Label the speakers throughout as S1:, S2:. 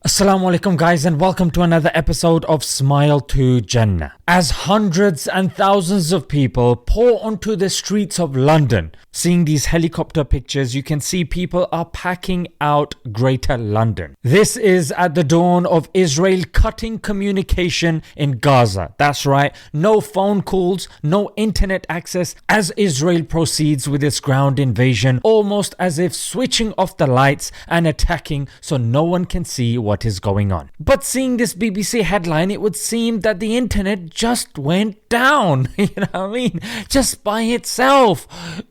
S1: Assalamu alaikum guys, and welcome to another episode of Smile to Jannah. As hundreds and thousands of people pour onto the streets of London, seeing these helicopter pictures, you can see people are packing out Greater London. This is at the dawn of Israel cutting communication in Gaza. That's right, no phone calls, no internet access as Israel proceeds with its ground invasion, almost as if switching off the lights and attacking so no one can see what is going on. But seeing this BBC headline, it would seem that the internet just went down, you know what I mean? Just by itself.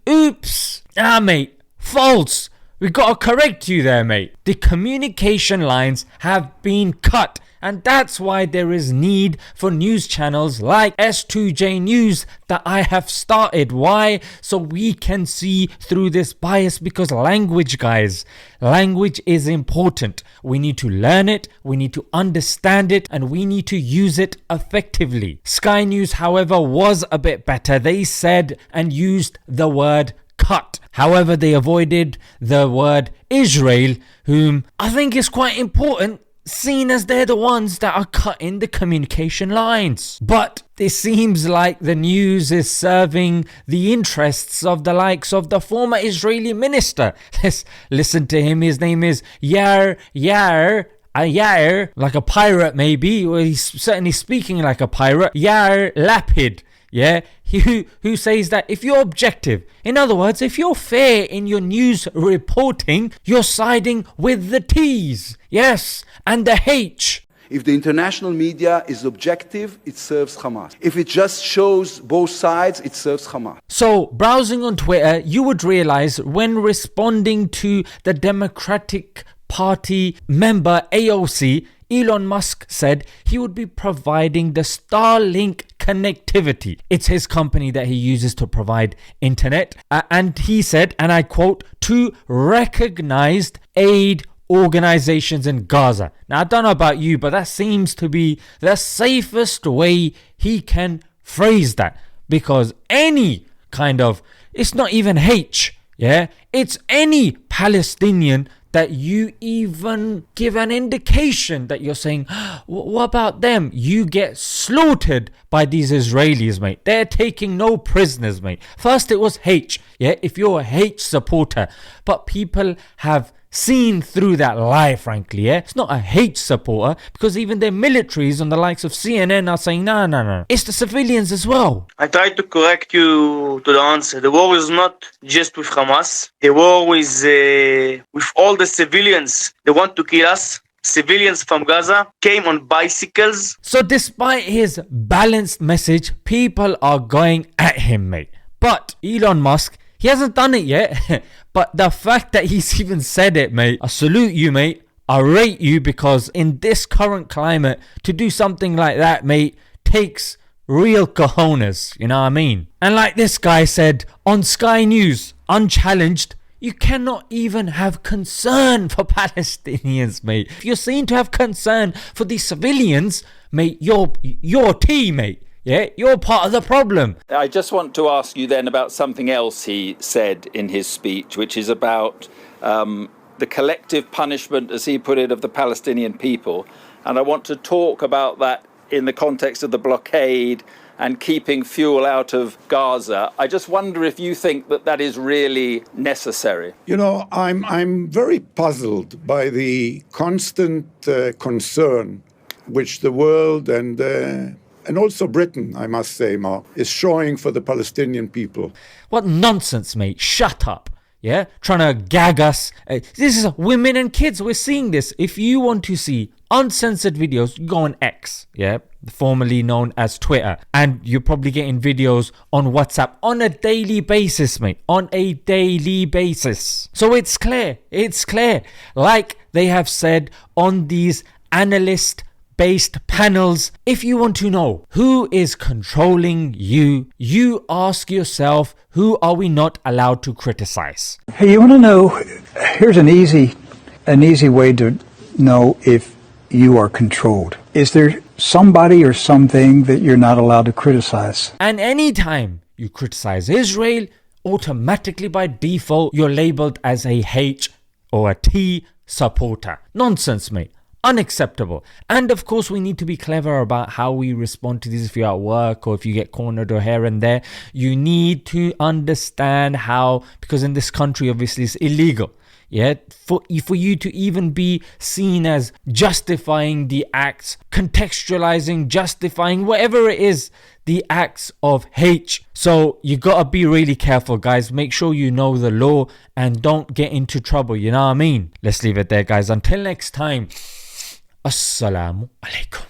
S1: Oops. Mate, false. We gotta correct you there, mate. The communication lines have been cut, and that's why there is need for news channels like S2J News that I have started. Why? So we can see through this bias, because language, guys, language is important. We need to learn it, we need to understand it, and we need to use it effectively. Sky News, however, was a bit better. They said and used the word cut. However, they avoided the word Israel, whom I think is quite important, seen as they're the ones that are cutting the communication lines. But it seems like the news is serving the interests of the likes of the former Israeli minister. Let's listen to him. His name is Yair, like a pirate maybe, or he's certainly speaking like a pirate. Yair Lapid. Yeah, who says that if you're objective, in other words, if you're fair in your news reporting, you're siding with the T's, yes, and the H.
S2: If the international media is objective, it serves Hamas. If it just shows both sides, it serves Hamas.
S1: So, browsing on Twitter, you would realize when responding to the Democratic Party member AOC, Elon Musk said he would be providing the Starlink connectivity. It's his company that he uses to provide internet. And he said, and I quote, to recognized aid organizations in Gaza. Now, I don't know about you, but that seems to be the safest way he can phrase that. Because any kind of, it's not even H, yeah? It's any Palestinian that you even give an indication that you're saying, what about them? You get slaughtered by these Israelis, mate. They're taking no prisoners, mate. First it was H, yeah, if you're a H supporter. But people have seen through that lie, frankly, yeah. It's not a H supporter, because even their militaries on the likes of CNN are saying, no. It's the civilians as well.
S3: I tried to correct you to the answer. The war is not just with Hamas. The war is with all the civilians. They want to kill us. Civilians from Gaza came on bicycles.
S1: So despite his balanced message, people are going at him, mate. But Elon Musk, he hasn't done it yet. But the fact that he's even said it, mate, I salute you, mate. I rate you, because in this current climate, to do something like that, mate, takes real cojones, you know what I mean? And like this guy said on Sky News, unchallenged, you cannot even have concern for Palestinians, mate. If you're seen to have concern for the civilians, mate, you're teammate. Yeah, you're part of the problem.
S4: I just want to ask you then about something else he said in his speech, which is about the collective punishment, as he put it, of the Palestinian people. And I want to talk about that in the context of the blockade and keeping fuel out of Gaza. I just wonder if you think that that is really necessary.
S5: You know, I'm very puzzled by the constant concern which the world and also Britain, I must say, Mark, is showing for the Palestinian people.
S1: What nonsense, mate. Shut up. Yeah? Trying to gag us. This is women and kids. We're seeing this. If you want to see uncensored videos, go on X, yeah, formerly known as Twitter. And you're probably getting videos on WhatsApp on a daily basis, mate. On a daily basis. So it's clear. It's clear. Like they have said on these analyst-based panels, if you want to know who is controlling you, you ask yourself, who are we not allowed to criticize?
S6: Hey, you want to know? Here's an easy way to know if you are controlled. Is there somebody or something that you're not allowed to criticize?
S1: And anytime you criticize Israel, automatically by default, you're labeled as a H or a T supporter. Nonsense, mate. Unacceptable. And of course, we need to be clever about how we respond to these. If you're at work or if you get cornered or here and there, you need to understand how, because in this country, obviously, it's illegal. Yeah, for you to even be seen as justifying the acts, contextualizing, justifying, whatever it is, the acts of hate. So you gotta be really careful, guys. Make sure you know the law and don't get into trouble. You know what I mean? Let's leave it there, guys. Until next time. Assalamu alaikum.